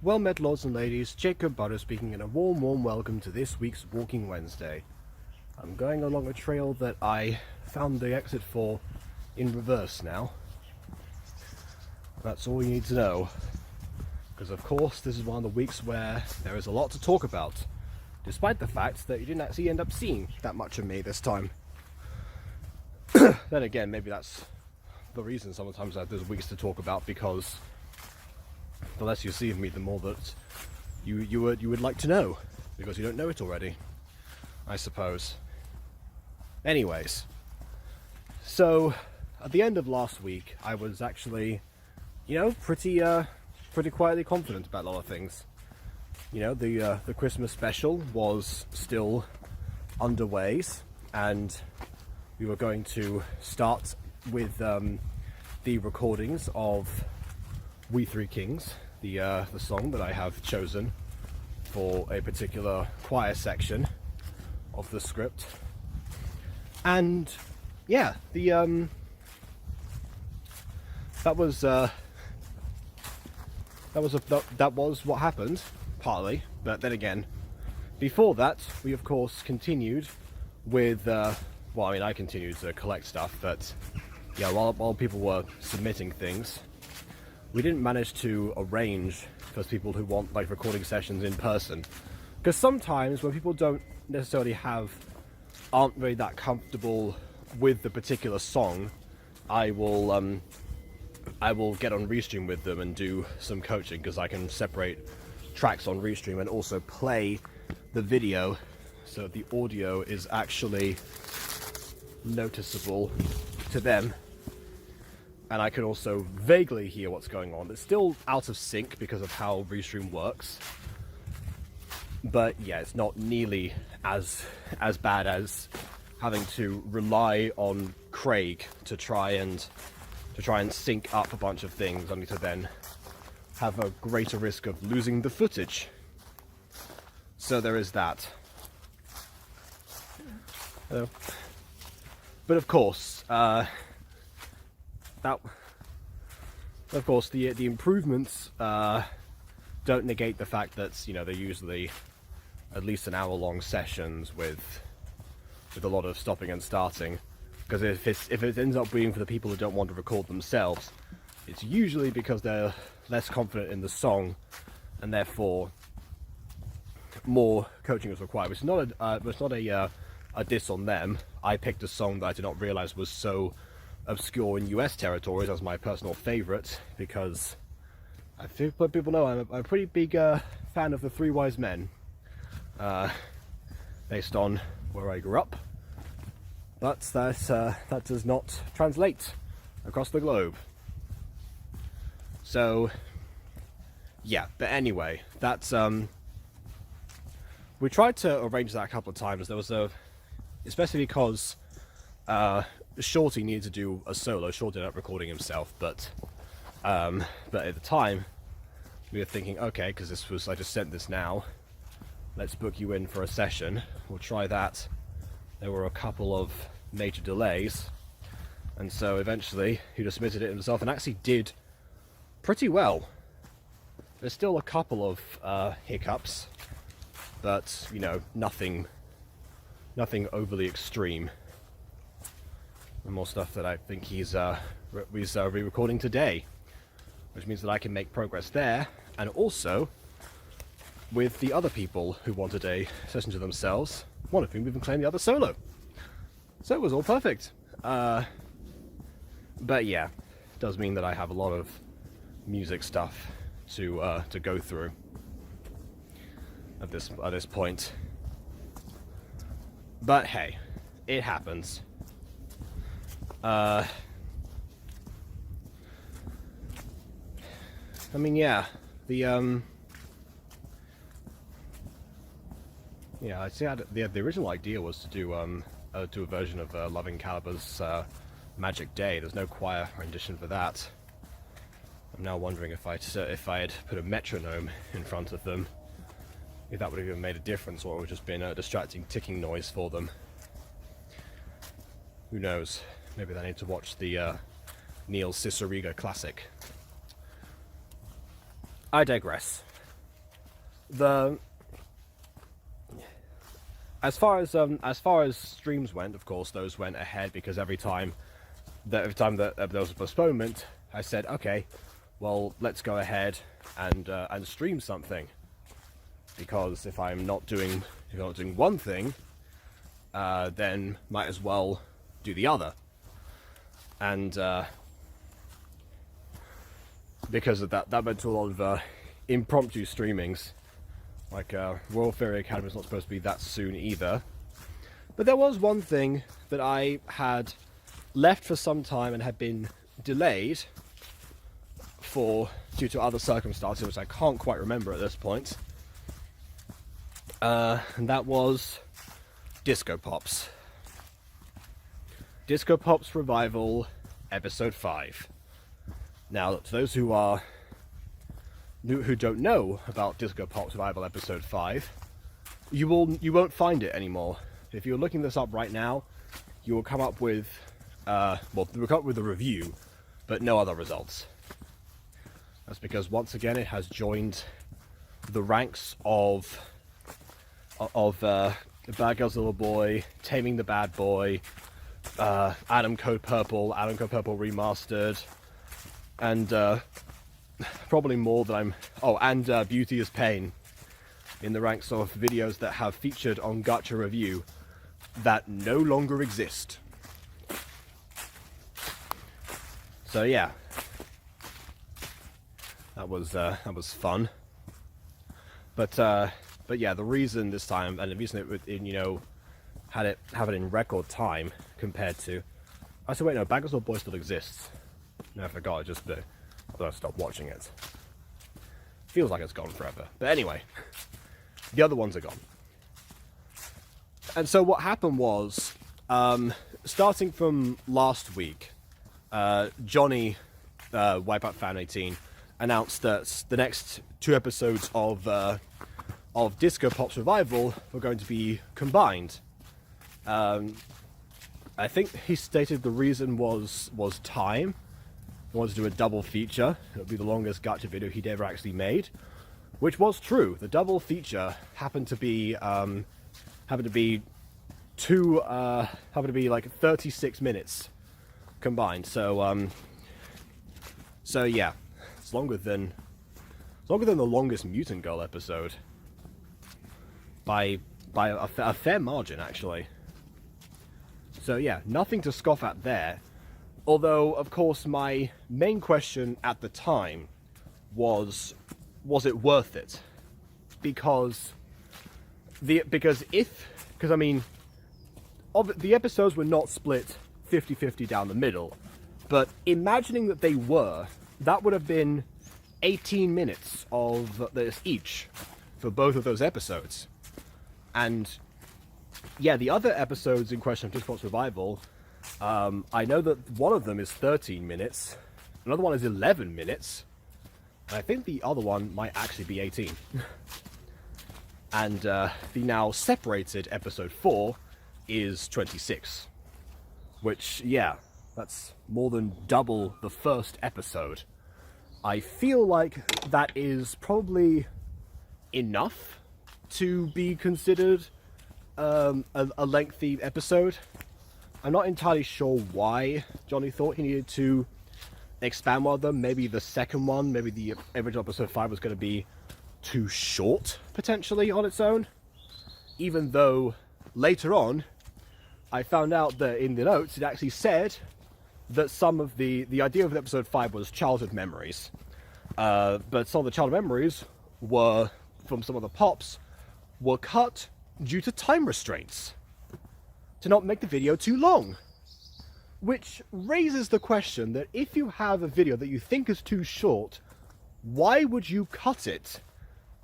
Well met, lords and ladies, Jacob Butter speaking, and a warm welcome to this week's Walking Wednesday. I'm going along a trail that I found the exit for in reverse now. That's all you need to know, because of course this is one of the weeks where there is a lot to talk about, despite the fact that you didn't actually end up seeing that much of me this time. Then again, maybe that's the reason sometimes there's weeks to talk about, because the less you see of me, the more that you would like to know, because you don't know it already, I suppose. Anyways, so at the end of last week, I was actually, pretty quietly confident about a lot of things. The Christmas special was still underway, and we were going to start with the recordings of We Three Kings, the song that I have chosen for a particular choir section of the script. And yeah, that was what happened, partly. But then again, before that, we of course continued with I continued to collect stuff, but yeah, while people were submitting things, we didn't manage to arrange for people who want recording sessions in person, because sometimes when people don't necessarily aren't really that comfortable with the particular song, I will get on Restream with them and do some coaching, because I can separate tracks on Restream and also play the video so the audio is actually noticeable to them, and I can also vaguely hear what's going on. It's still out of sync because of how Restream works, but yeah, it's not nearly as bad as having to rely on Craig to try and sync up a bunch of things, only to then have a greater risk of losing the footage. So there is that. But of course, the improvements don't negate the fact that they're usually at least an hour-long sessions with a lot of stopping and starting. Because if it ends up being for the people who don't want to record themselves, it's usually because they're less confident in the song, and therefore more coaching is required. It's not a diss on them. I picked a song that I did not realize was so obscure in US territories as my personal favorite, because I think people know I'm a pretty big fan of the Three Wise Men, based on where I grew up, but that does not translate across the globe. So yeah, but anyway, that's we tried to arrange that a couple of times. There was especially because Shorty needed to do a solo. Shorty ended up recording himself, but at the time we were thinking, okay, because I just sent this now, let's book you in for a session. We'll try that. There were a couple of major delays, and so eventually he just submitted it himself and actually did pretty well. There's still a couple of hiccups, but nothing overly extreme. And more stuff that I think he's re-recording today, which means that I can make progress there, and also with the other people who wanted a session to themselves, one of whom even claimed the other solo. So it was all perfect. But yeah, it does mean that I have a lot of music stuff to go through at this point. But hey, it happens. Yeah, I see. The original idea was to do a version of Loving Caliber's Magic Day. There's no choir rendition for that. I'm now wondering if I had put a metronome in front of them, if that would have even made a difference, or it would have just been a distracting ticking noise for them. Who knows? Maybe they need to watch the Neil Cicierega classic. I digress. as far as streams went, of course, those went ahead because every time that there was a postponement, I said, okay, well, let's go ahead and stream something, because if I'm not doing one thing, then might as well do the other. And because of that went to a lot of impromptu streamings. Like, Royal Fairy Academy is not supposed to be that soon either. But there was one thing that I had left for some time and had been delayed due to other circumstances, which I can't quite remember at this point. And that was Disco Pops. Disco Pops Revival, Episode 5. Now, to those who don't know about Disco Pops Revival Episode 5, you won't find it anymore. If you're looking this up right now, you will come up with we'll come up with a review, but no other results. That's because once again it has joined the ranks of Bad Girls Little Boy, Taming the Bad Boy, Adam Code Purple Remastered, and probably more than and Beauty is Pain, in the ranks of videos that have featured on Gacha Review that no longer exist. So yeah, that was fun. But yeah, the reason this time, and the reason it have it in record time compared to, I said, wait, no, Bad Girls Little Boy still exists. No, I forgot. I stopped watching it. Feels like it's gone forever. But anyway, the other ones are gone. And so what happened was, starting from last week, Johnny, Wipeout Fan 18, announced that the next 2 episodes of Disco Pops Revival were going to be combined. I think he stated the reason was time. He wanted to do a double feature. It would be the longest gacha video he'd ever actually made, which was true. The double feature happened to be like 36 minutes combined. So yeah, it's longer than the longest Mutant Girl episode by a fair margin, actually. So yeah, nothing to scoff at there. Although, of course, my main question at the time was it worth it? Because the episodes were not split 50-50 down the middle, but imagining that they were, that would have been 18 minutes of this each for both of those episodes. And yeah, the other episodes in question of Disco Pops Revival, I know that one of them is 13 minutes, another one is 11 minutes, and I think the other one might actually be 18. And the now separated episode 4 is 26, which, yeah, that's more than double the first episode. I feel like that is probably enough to be considered a lengthy episode. I'm not entirely sure why Johnny thought he needed to expand one of them. Maybe the second one, maybe the original episode 5 was going to be too short, potentially, on its own. Even though, later on, I found out that in the notes it actually said that some of the idea of episode 5 was childhood memories. But some of the childhood memories were, from some of the pops, were cut due to time restraints, to not make the video too long. Which raises the question that if you have a video that you think is too short, why would you cut it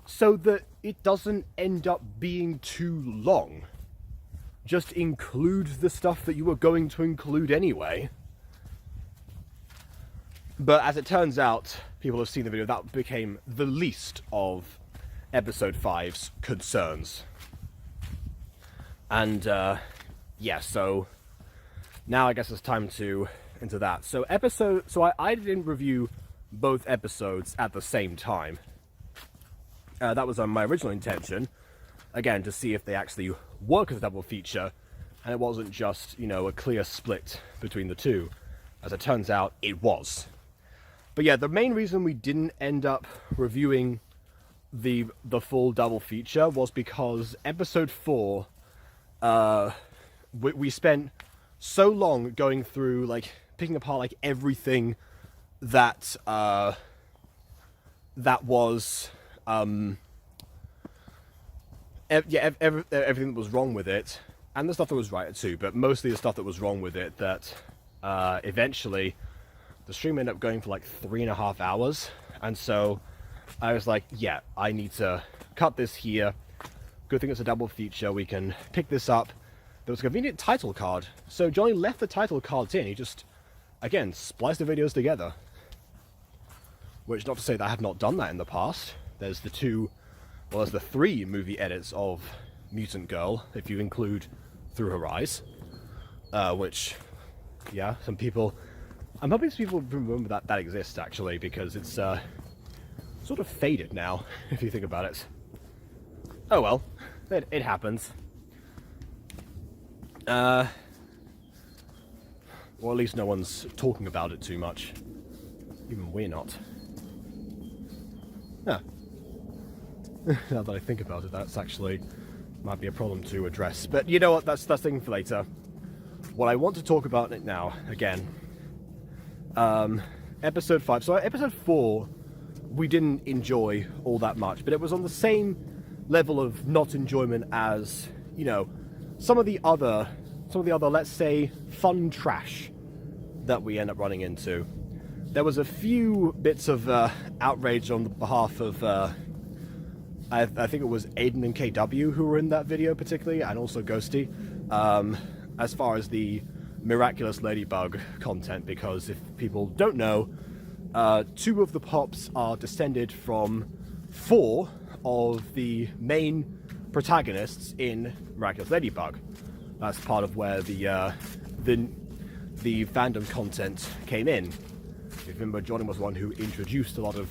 so that it doesn't end up being too long? Just include the stuff that you were going to include anyway. But as it turns out, people have seen the video, that became the least of episode 5's concerns. And yeah, so now I guess it's time to into that. So I didn't review both episodes at the same time. That was my original intention, again, to see if they actually work as a double feature, and it wasn't just, you know, a clear split between the two. As it turns out, it was. But yeah, the main reason we didn't end up reviewing the full double feature was because episode 4, we spent so long going through, like, picking apart, like, everything that that was everything that was wrong with it, and the stuff that was right too, but mostly the stuff that was wrong with it, that eventually the stream ended up going for like 3.5 hours. And so I was like, yeah, I need to cut this here. Good thing it's a double feature, we can pick this up. There was a convenient title card, so Johnny left the title cards in. He just, again, spliced the videos together. Which, not to say that I have not done that in the past. There's the 3 movie edits of Mutant Girl, if you include Through Her Eyes. Which, yeah, some people... I'm hoping some people remember that exists, actually, because it's sort of faded now, if you think about it. Oh well, it happens. Or at least no one's talking about it too much. Even we're not. Yeah. Now that I think about it, that's actually might be a problem to address. But you know what, that's thing for later. What I want to talk about it now, again, episode 5. So episode 4, we didn't enjoy all that much, but it was on the same level of not enjoyment as, you know, some of the other, let's say, fun trash that we end up running into. There was a few bits of outrage on the behalf of, I think it was Aiden and KW who were in that video particularly, and also Ghosty, as far as the Miraculous Ladybug content, because if people don't know, 2 of the pops are descended from 4 of the main protagonists in Miraculous Ladybug. That's part of where the fandom content came in. If you remember, Johnny was the one who introduced a lot of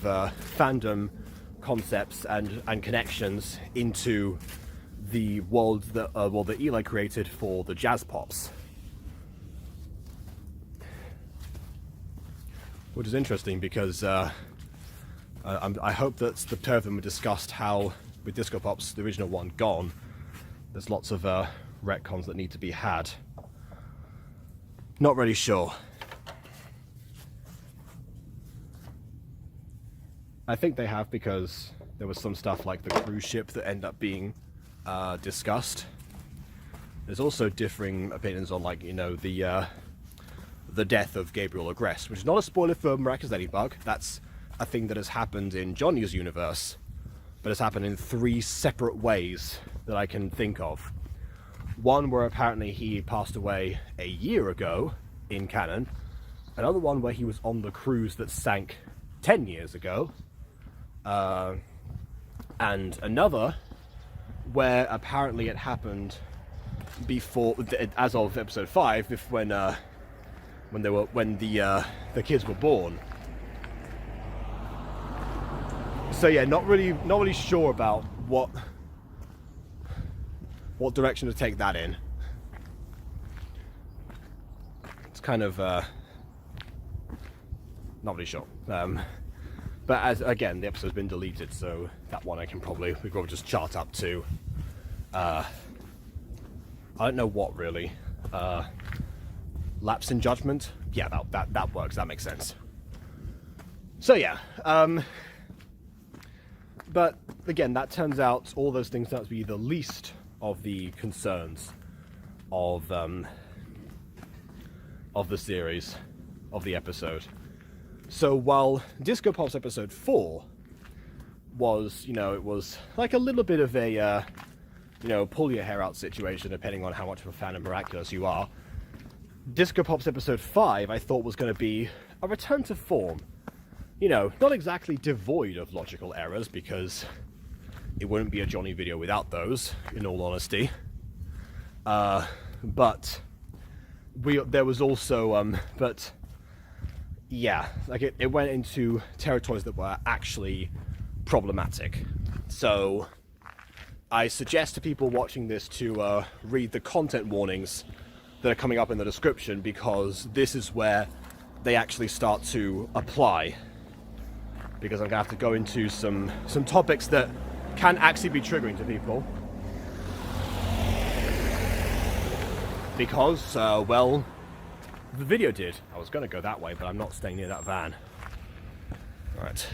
fandom concepts and connections into the world that Eli created for the jazz pops. Which is interesting because I hope that the two of them discussed how, with Disco Pop's, the original one, gone, there's lots of retcons that need to be had. Not really sure. I think they have, because there was some stuff like the cruise ship that ended up being discussed. There's also differing opinions on, like, you know, the death of Gabriel Agreste, which is not a spoiler for Miraculous Ladybug. That's a thing that has happened in Johnny's universe, but it's happened in 3 separate ways that I can think of. One where apparently he passed away a year ago in canon. Another one where he was on the cruise that sank 10 years ago. And another where apparently it happened before, as of episode 5, when the kids were born. So yeah, not really sure about what direction to take that in. It's kind of not really sure. But as again, the episode's been deleted, so that one we can probably just chart up to. I don't know what really. Lapse in judgment? Yeah, that works. That makes sense. So yeah, but again, that turns out, all those things turn out to be the least of the concerns of the series, of the episode. So while Disco Pop's episode 4 was, you know, it was like a little bit of a, you know, pull your hair out situation, depending on how much of a fan of Miraculous you are, Disco Pop's episode 5 I thought was going to be a return to form. You know, not exactly devoid of logical errors, because it wouldn't be a Johnny video without those, in all honesty. But there was also, but yeah, like it went into territories that were actually problematic. So I suggest to people watching this to read the content warnings that are coming up in the description, because this is where they actually start to apply. Because I'm going to have to go into some topics that can actually be triggering to people. Because, well, the video did. I was going to go that way, but I'm not staying near that van. Right.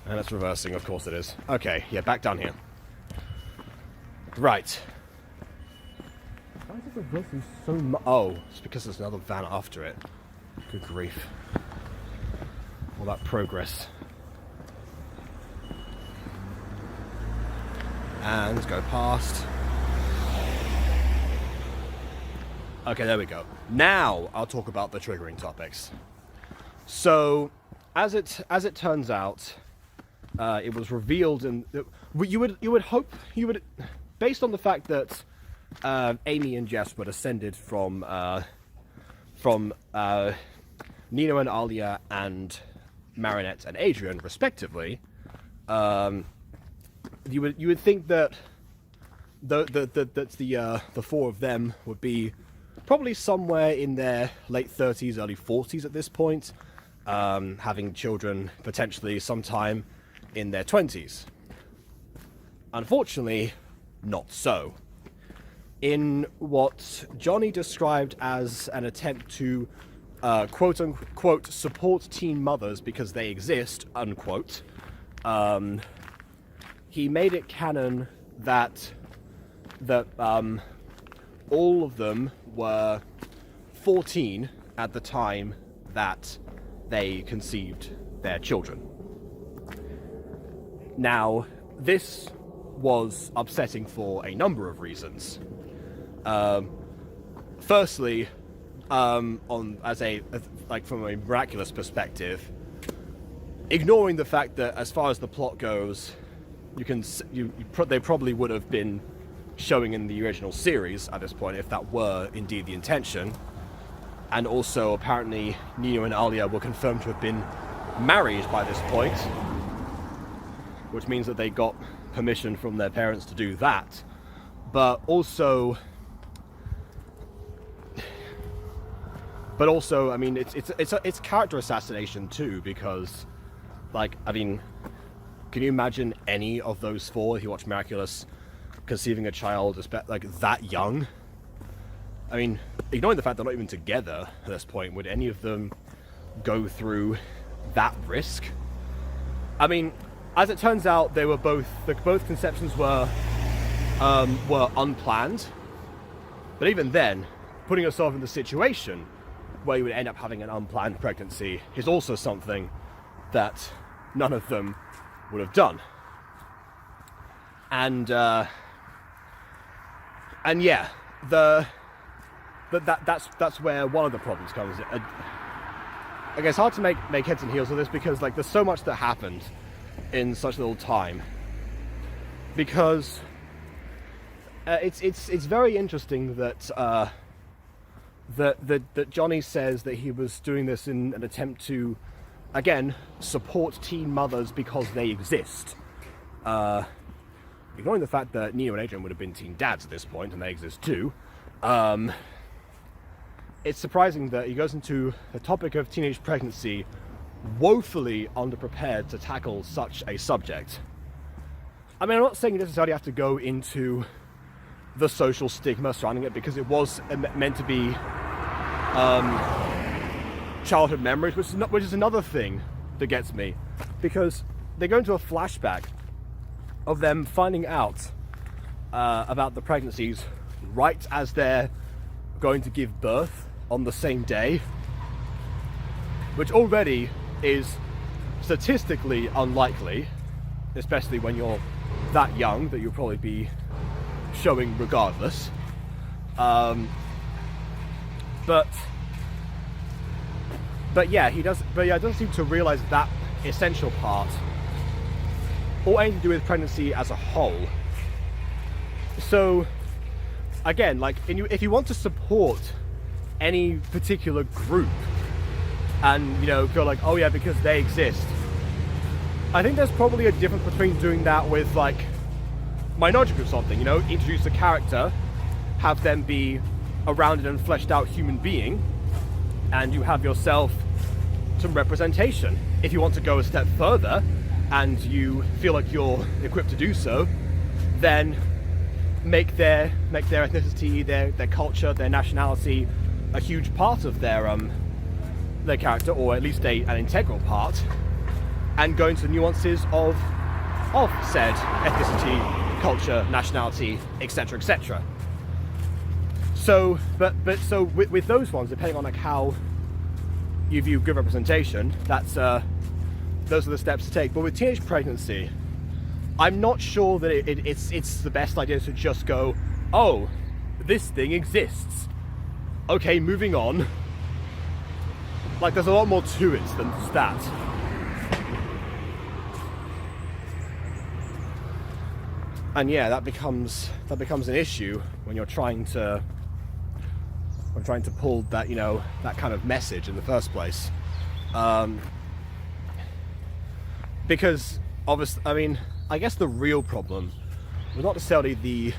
And it's reversing, of course it is. Okay, yeah, back down here. Right. Why is it reversing so much? Oh, it's because there's another van after it. Good grief. All that progress. And go past. Okay, there we go. Now I'll talk about the triggering topics. So, as it turns out, it was revealed, and you would hope, based on the fact that Amy and Jess were descended from Nino and Alia and Marinette and Adrian, respectively. You would think that the four of them would be probably somewhere in their late 30s, early 40s at this point, having children potentially sometime in their 20s. Unfortunately, not so. In what Johnny described as an attempt to quote-unquote support teen mothers because they exist, unquote, he made it canon that all of them were 14 at the time that they conceived their children. Now, this was upsetting for a number of reasons. Firstly, from a miraculous perspective, ignoring the fact that as far as the plot goes, they probably would have been showing in the original series at this point if that were indeed the intention. And also, apparently, Nino and Alia were confirmed to have been married by this point, which means that they got permission from their parents to do that. But also, I mean, it's character assassination too, because, like, I mean, can you imagine any of those four, if you watch Miraculous, conceiving a child like that young? I mean, ignoring the fact they're not even together at this point, would any of them go through that risk? I mean, as it turns out, both conceptions were unplanned. But even then, putting yourself in the situation where you would end up having an unplanned pregnancy is also something that none of them would have done. And yeah, that's where one of the problems comes. I guess it's hard to make heads and heels of this, because like there's so much that happened in such little time. Because it's very interesting that that Johnny says that he was doing this in an attempt to, again, support teen mothers because they exist. Ignoring the fact that Neo and Adrian would have been teen dads at this point, and they exist too, it's surprising that he goes into the topic of teenage pregnancy woefully underprepared to tackle such a subject. I mean, I'm not saying you necessarily have to go into the social stigma surrounding it, because it was meant to be childhood memories, which is another thing that gets me, because they go into a flashback of them finding out about the pregnancies right as they're going to give birth on the same day, which already is statistically unlikely, especially when you're that young, that you'll probably be showing regardless. But yeah, he doesn't seem to realize that essential part, or anything to do with pregnancy as a whole. So again, like, if you want to support any particular group and, you know, go like, oh yeah, because they exist, I think there's probably a difference between doing that with like minority group something, you know, introduce a character, have them be a rounded and fleshed out human being, and you have yourself some representation. If you want to go a step further and you feel like you're equipped to do so, then make their ethnicity, their culture, their nationality a huge part of their character, or at least an integral part, and go into the nuances of said ethnicity, culture, nationality, etc., etc. So, but so with those ones, depending on like how you view good representation, that's those are the steps to take. But with teenage pregnancy, I'm not sure that it's the best idea to just go, oh, this thing exists. Okay, moving on. Like, there's a lot more to it than just that. And yeah, that becomes an issue when you're trying to pull that, you know, that kind of message in the first place. Because obviously, I mean, I guess the real problem was not necessarily the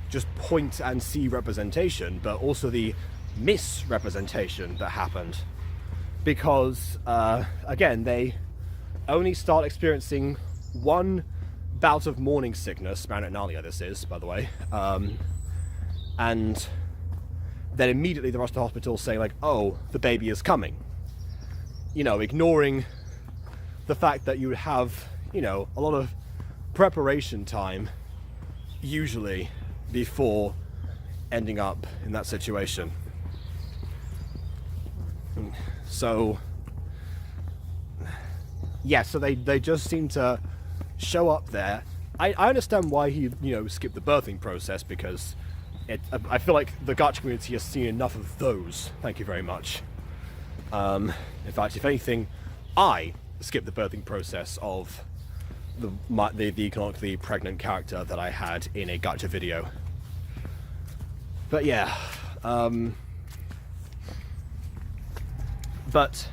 just point and see representation, but also the misrepresentation that happened. Because again, they only start experiencing one bout of morning sickness, marinalia this is, by the way, and then immediately they rush to the hospital saying like, oh, the baby is coming. You know, ignoring the fact that you would have, you know, a lot of preparation time usually before ending up in that situation. So yeah, so they just seem to show up there. I understand why he, you know, skipped the birthing process, because I feel like the gacha community has seen enough of those. Thank you very much. In fact, if anything, I skipped the birthing process of the economically pregnant character that I had in a gacha video. But yeah, but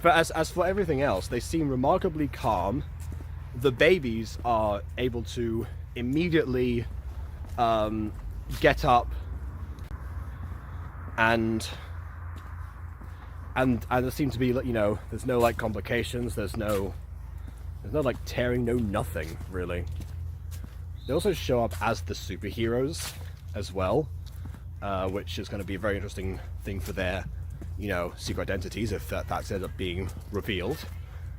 as for everything else, they seem remarkably calm. The babies are able to immediately get up and there seem to be, you know, there's no like complications, there's no like tearing, no nothing really. They also show up as the superheroes as well, which is going to be a very interesting thing for their, you know, secret identities if that ends up being revealed.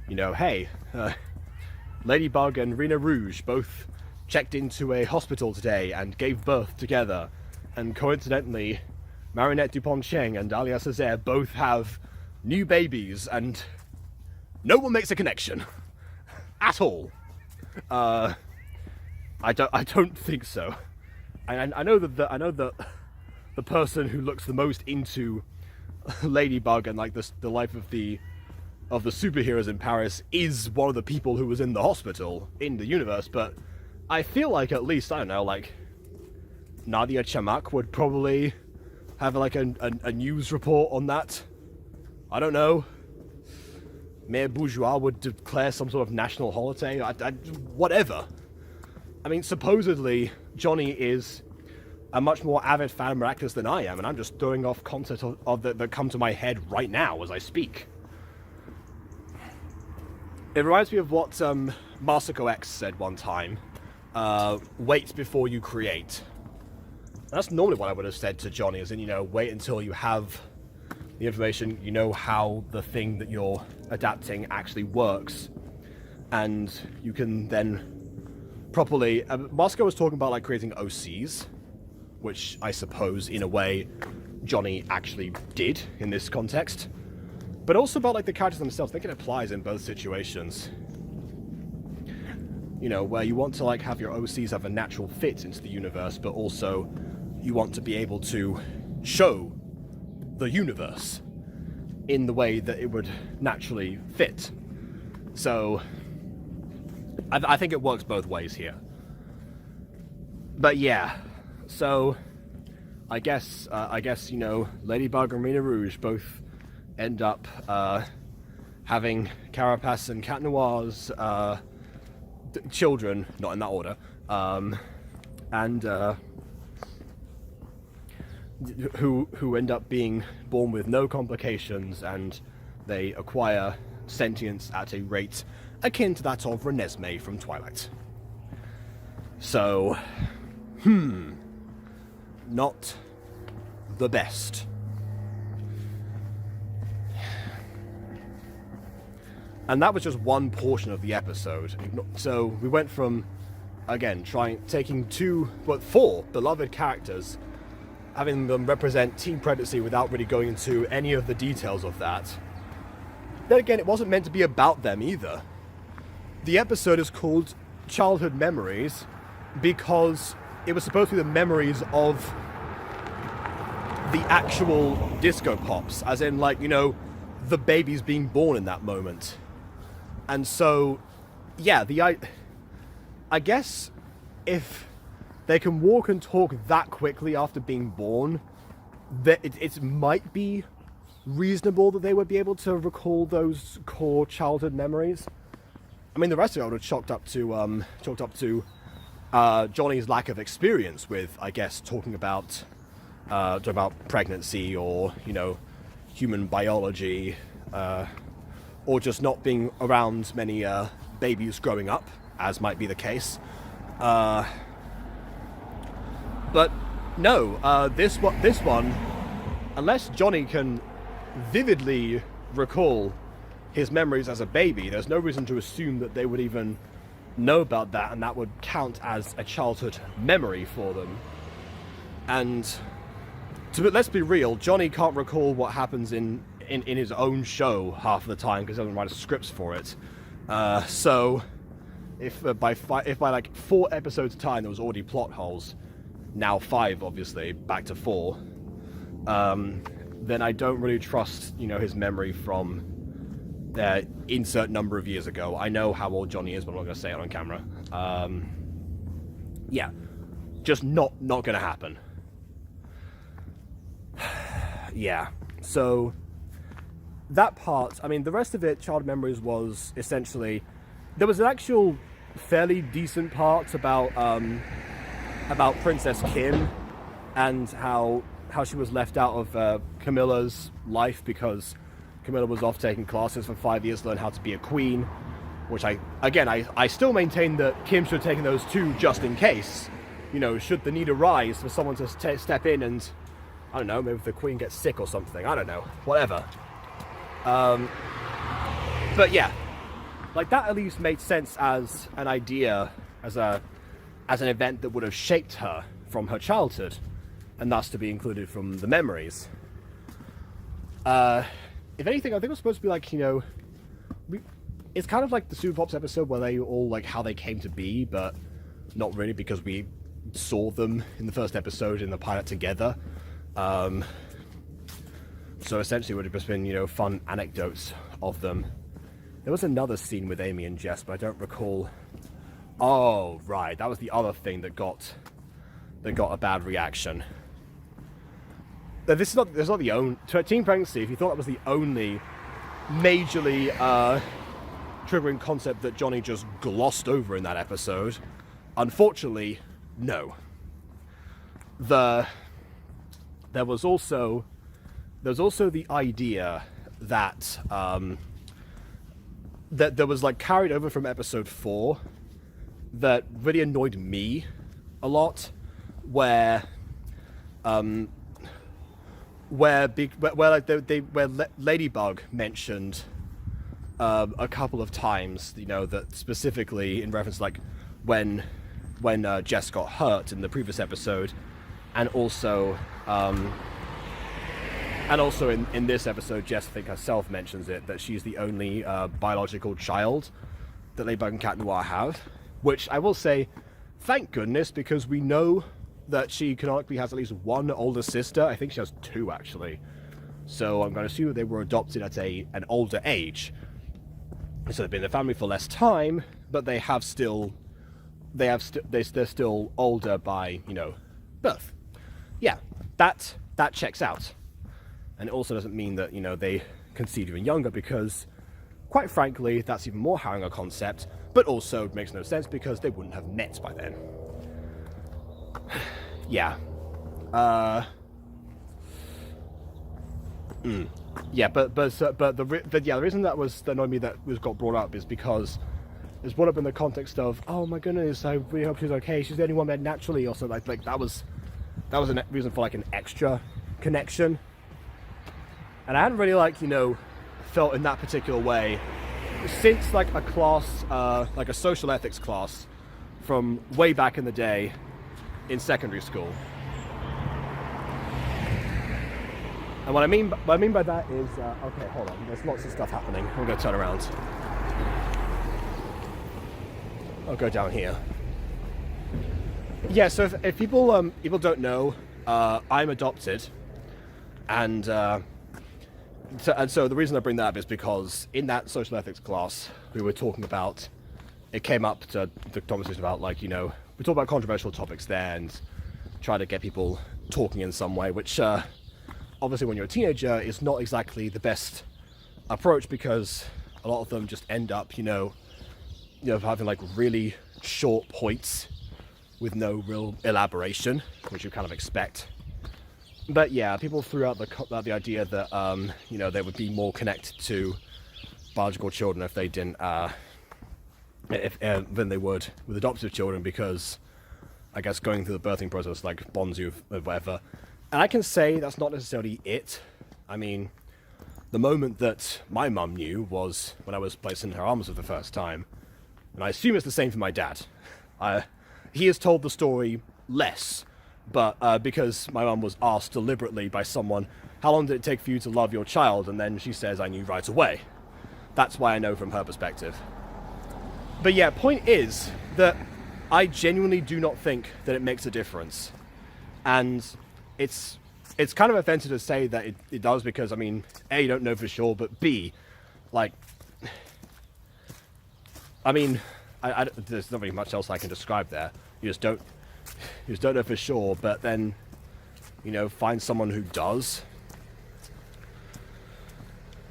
You know, hey, Ladybug and Rena Rouge both checked into a hospital today and gave birth together, and coincidentally Marinette Dupont-Cheng and Alia Césaire both have new babies, and no one makes a connection at all. I don't think so. I know that the person who looks the most into Ladybug and like the life of the superheroes in Paris is one of the people who was in the hospital in the universe, but I feel like at least, I don't know, like Nadia Chamak would probably have like a news report on that. I don't know. Mayor Bourgeois would declare some sort of national holiday. Whatever. I mean, supposedly Johnny is a much more avid fan of Miraculous than I am, and I'm just throwing off concepts that come to my head right now as I speak. It reminds me of what Masako X said one time. Wait before you create. That's normally what I would have said to Johnny, as in, you know, wait until you have the information, you know how the thing that you're adapting actually works, and you can then properly... Masako was talking about like creating OCs, which I suppose in a way Johnny actually did in this context, but also about like the characters themselves. I think it applies in both situations. You know, where you want to like have your OCs have a natural fit into the universe, but also you want to be able to show the universe in the way that it would naturally fit. So I think it works both ways here. But yeah, so I guess you know, Ladybug and Rena Rouge both end up having Carapace and Cat Noir's children, not in that order, and who end up being born with no complications, and they acquire sentience at a rate akin to that of Renesmee from Twilight. So, not the best. And that was just one portion of the episode. So we went from, again, taking four beloved characters, having them represent teen pregnancy without really going into any of the details of that. Then again, it wasn't meant to be about them either. The episode is called Childhood Memories because it was supposed to be the memories of the actual disco pops, as in, like, you know, the babies being born in that moment. And so, yeah, I guess if they can walk and talk that quickly after being born, that it might be reasonable that they would be able to recall those core childhood memories. I mean, the rest of it I would have chalked up to Johnny's lack of experience with, I guess, talking about pregnancy, or, you know, human biology, or just not being around many babies growing up, as might be the case. But no, this one, unless Johnny can vividly recall his memories as a baby, there's no reason to assume that they would even know about that, and that would count as a childhood memory for them. And let's be real, Johnny can't recall what happens in his own show half the time because he doesn't write scripts for it. So if by like 4 episodes time there was already plot holes, now 5 obviously, back to 4, then I don't really trust, you know, his memory from insert number of years ago. I know how old Johnny is, but I'm not going to say it on camera. Yeah, just not going to happen. Yeah, so that part, I mean, the rest of it, Child Memories, was essentially, there was an actual fairly decent part about Princess Kim and how she was left out of Camilla's life because Camilla was off taking classes for 5 years to learn how to be a queen, which I still maintain that Kim should have taken those too, just in case, you know, should the need arise for someone to step in and, I don't know, maybe if the queen gets sick or something, I don't know, whatever. But yeah, like, that at least made sense as an idea, as an event that would have shaped her from her childhood, and thus to be included from the memories. If anything, I think it was supposed to be like, you know, it's kind of like the Super Pops episode where they all, like, how they came to be, but not really, because we saw them in the first episode in the pilot together. So essentially it would have just been, you know, fun anecdotes of them. There was another scene with Amy and Jess, but I don't recall. Oh, right, that was the other thing that got a bad reaction. This is not the only teen pregnancy. If you thought that was the only majorly triggering concept that Johnny just glossed over in that episode, unfortunately, no. There was also the idea that that there was, like, carried over from episode 4 that really annoyed me a lot, where Ladybug mentioned a couple of times, you know, that specifically in reference, like, when Jess got hurt in the previous episode, and also in this episode, Jess, I think herself mentions it, that she's the only biological child that Ladybug and Cat Noir have, which I will say, thank goodness, because we know that she canonically has at least one older sister. I think she has 2, actually. So I'm going to assume that they were adopted at an older age. So they've been in the family for less time, but they're still older by, you know, birth. Yeah, that checks out. And it also doesn't mean that, you know, they conceived even younger, because quite frankly, that's even more harrowing a concept, but also makes no sense because they wouldn't have met by then. Yeah. Yeah, but the reason that annoyed me that got brought up is because it was brought up in the context of, oh my goodness, I really hope she's okay. She's the only one made naturally, or something like that was a reason for like an extra connection, and I hadn't really felt in that particular way since like a class, like a social ethics class from way back in the day in secondary school. And what I mean by that is, okay, hold on, there's lots of stuff happening. I'm going to turn around. I'll go down here. Yeah, so if people don't know, I'm adopted, and so the reason I bring that up is because in that social ethics class we were talking about, it came up to the conversation about we talk about controversial topics there and try to get people talking in some way, which obviously when you're a teenager is not exactly the best approach, because a lot of them just end up having like really short points with no real elaboration, which you kind of expect. But yeah, people threw out the idea that they would be more connected to biological children if they didn't than they would with adoptive children, because I guess going through the birthing process like bonds you with whatever. And I can say that's not necessarily it. I mean, the moment that my mum knew was when I was placed in her arms for the first time, and I assume it's the same for my dad. He has told the story less, but because my mum was asked deliberately by someone, how long did it take for you to love your child? And then she says, I knew right away. That's why I know from her perspective. But yeah, point is that I genuinely do not think that it makes a difference. And it's kind of offensive to say that it does, because, I mean, A, you don't know for sure, but B, there's not really much else I can describe there. You just don't know for sure, but then, find someone who does.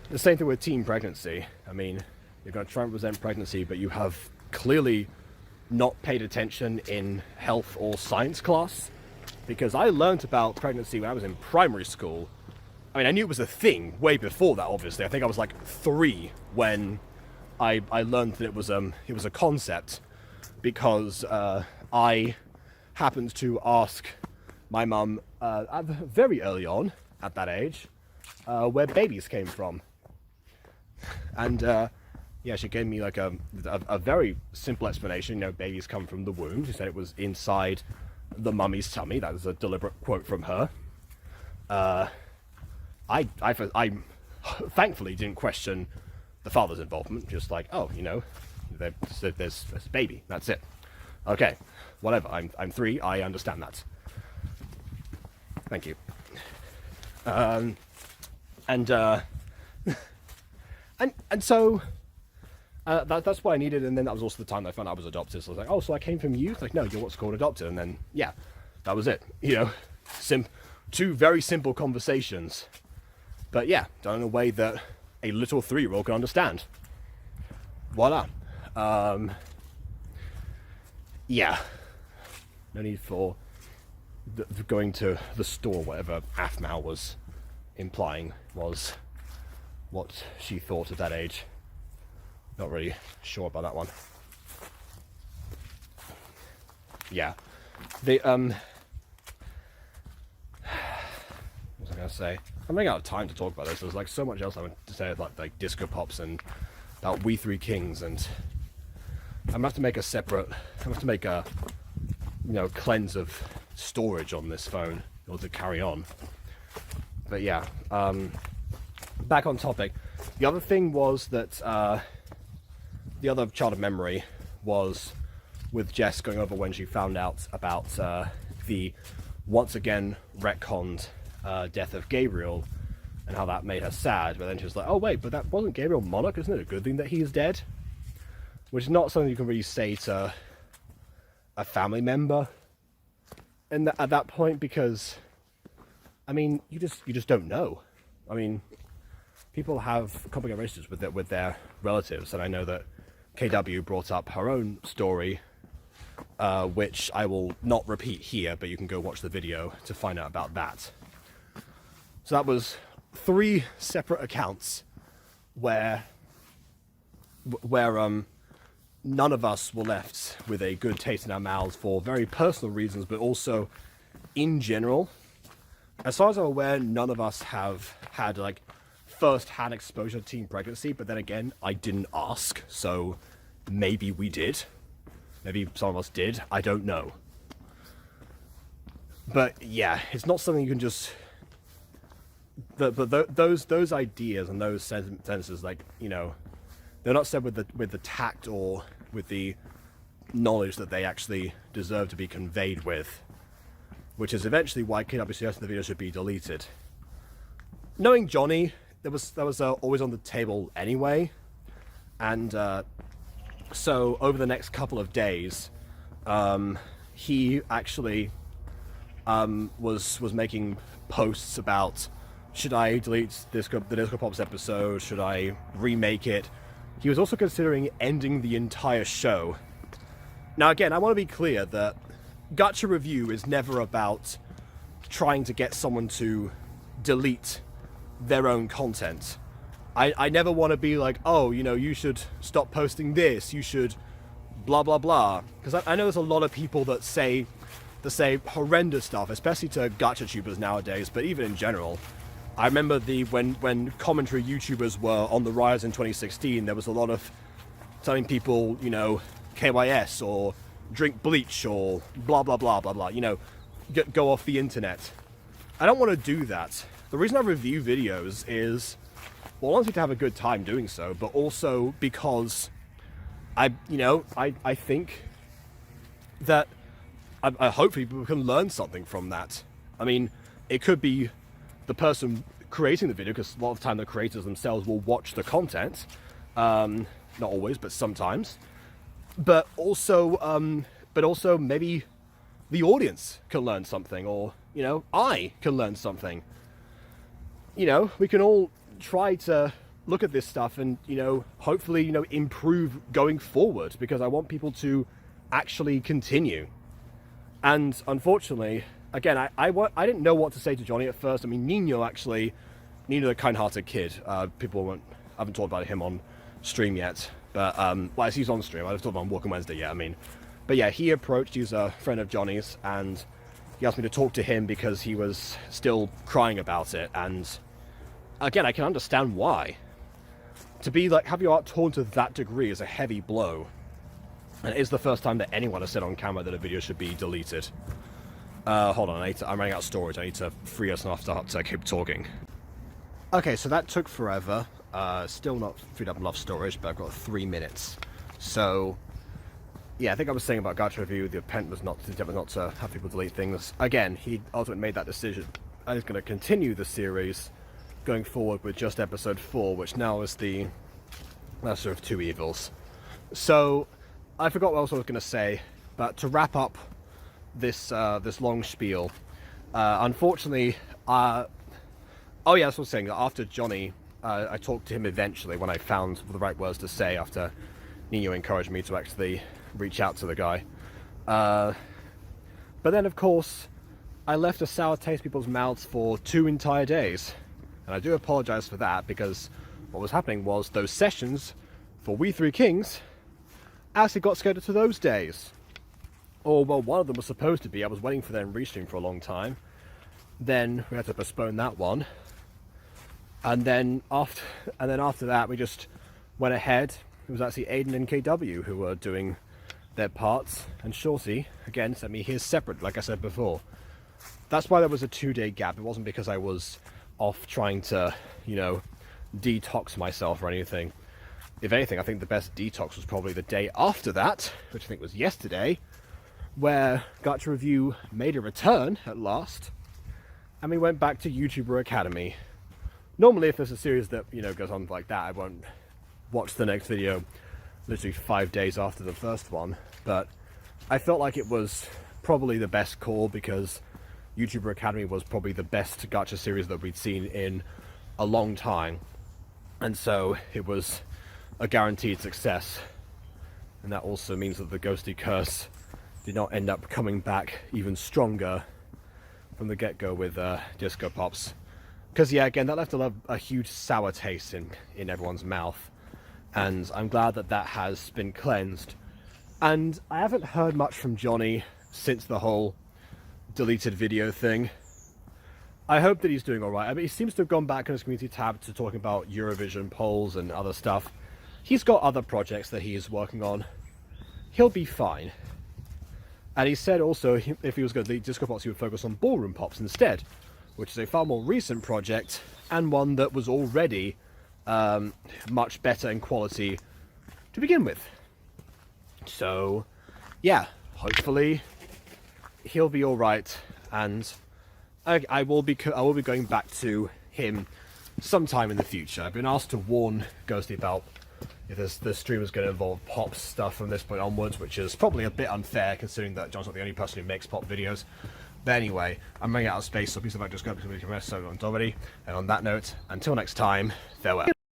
The same thing with teen pregnancy. I mean, you're going to try and present pregnancy, but you have clearly not paid attention in health or science class, because I learned about pregnancy when I was in primary school. I mean, I knew it was a thing way before that, obviously. I think I was like 3 when I learned that it was a concept, because I happened to ask my mum very early on at that age where babies came from, and yeah, she gave me like a very simple explanation. Babies come from the womb. She said it was inside the mummy's tummy. That was a deliberate quote from her. I thankfully didn't question the father's involvement. Just like, oh, there's a baby. That's it. Okay, whatever. I'm 3. I understand that. Thank you. And so that's what I needed. And then that was also the time that I found out I was adopted. So I was like, oh, so I came from you? It's like, no, you're what's called adopted. And then yeah, that was it. 2 very simple conversations, but yeah, done in a way that a little 3-year-old can understand. Voila. Yeah, no need for going to the store, whatever Afmal was implying was what she thought at that age. Not really sure about that one. Yeah, what was I gonna say? I'm running out of time to talk about this. There's like so much else I want to say about like disco pops and about We Three Kings, and I'm gonna have to make a cleanse of storage on this phone in order to carry on. But yeah, back on topic. The other thing was that the other childhood memory was with Jess going over when she found out about the once again retconned death of Gabriel and how that made her sad. But then she was like, oh wait, but that wasn't Gabriel Monarch. Isn't it a good thing that he is dead? Which is not something you can really say to a family member at that point, because I mean, you just don't know. I mean, people have complicated relationships with their relatives, and I know that KW brought up her own story, which I will not repeat here, but you can go watch the video to find out about that. So that was 3 separate accounts where none of us were left with a good taste in our mouths for very personal reasons, but also in general. As far as I'm aware, none of us have had like first-hand exposure to teen pregnancy, but then again, I didn't ask, so maybe we did. Maybe some of us did, I don't know. But yeah, it's not something you can just... those ideas and those sentences, like, you know, they're not said with the tact or with the knowledge that they actually deserve to be conveyed with, which is eventually why KW suggested the video should be deleted. Knowing Johnny, that was always on the table anyway, and so over the next couple of days, he actually was making posts about, should I delete the Disco Pops episode? Should I remake it? He was also considering ending the entire show. Now again, I want to be clear that Gacha Review is never about trying to get someone to delete their own content. I never want to be like, oh, you know, you should stop posting this, you should blah blah blah. Because I know there's a lot of people that say horrendous stuff, especially to Gacha tubers nowadays, but even in general. I remember when commentary YouTubers were on the rise in 2016, there was a lot of telling people, you know, KYS or drink bleach or blah blah blah blah blah, you know, go off the internet. I don't want to do that. The reason I review videos is, well, honestly, to have a good time doing so, but also because I think that I hopefully people can learn something from that. I mean, it could be the person creating the video, because a lot of the time the creators themselves will watch the content, not always, but sometimes. But also maybe the audience can learn something, or, you know, I can learn something. You know, we can all try to look at this stuff and, you know, hopefully, you know, improve going forward, because I want people to actually continue. And unfortunately, again, I didn't know what to say to Johnny at first. I mean, Nino, the kind-hearted kid, I haven't talked about him on stream yet, but, well, he's on stream, I've talked about him on Walking Wednesday yet, I mean. But yeah, he approached, he's a friend of Johnny's, and he asked me to talk to him because he was still crying about it, and again, I can understand why. To be like, have your art torn to that degree is a heavy blow. And it is the first time that anyone has said on camera that a video should be deleted. Hold on, I'm running out of storage. I need to free us enough to keep talking. Okay, so that took forever. Still not freed up enough storage, but I've got 3 minutes. So, yeah, I think I was saying about Gacha Review, the intent was not to have people delete things. Again, he ultimately made that decision. And he's going to continue the series going forward with just episode 4, which now is the lesser of two evils. So, I forgot what else I was going to say, but to wrap up this long spiel, unfortunately, oh yeah, that's what I was saying. After Johnny, I talked to him eventually when I found the right words to say after Nino encouraged me to actually reach out to the guy. But then, of course, I left a sour taste in people's mouths for 2 entire days. And I do apologize for that, because what was happening was those sessions for We Three Kings actually got scheduled to those days. Or, well, one of them was supposed to be. I was waiting for them restream for a long time. Then we had to postpone that one. And then after that, we just went ahead. It was actually Aiden and KW who were doing their parts. And Shorty, again, sent me his separate, like I said before. That's why there was a 2-day gap. It wasn't because I was off trying to, you know, detox myself or anything. If anything, I think the best detox was probably the day after that, which I think was yesterday, where Gacha Review made a return at last, and we went back to YouTuber Academy. Normally, if there's a series that, you know, goes on like that, I won't watch the next video literally 5 days after the first one, but I felt like it was probably the best call, because YouTuber Academy was probably the best gacha series that we'd seen in a long time. and so it was a guaranteed success. And that also means that the ghosty curse did not end up coming back even stronger from the get-go with Disco Pops. Because yeah, again, that left a huge sour taste in everyone's mouth, and I'm glad that that has been cleansed. And I haven't heard much from Johnny since the whole deleted video thing. I hope that he's doing alright. I mean, he seems to have gone back on his community tab to talking about Eurovision polls and other stuff. He's got other projects that he is working on. He'll be fine. And he said also, if he was going to delete Disco Pops, he would focus on Ballroom Pops instead, which is a far more recent project, and one that was already much better in quality to begin with. So, yeah, hopefully he'll be alright, and I will be going back to him sometime in the future. I've been asked to warn Ghosty about if the stream is going to involve pop stuff from this point onwards, which is probably a bit unfair considering that John's not the only person who makes pop videos. But anyway, I'm running out of space, so please don't just go up to the mess so I'm already. And on that note, until next time, farewell.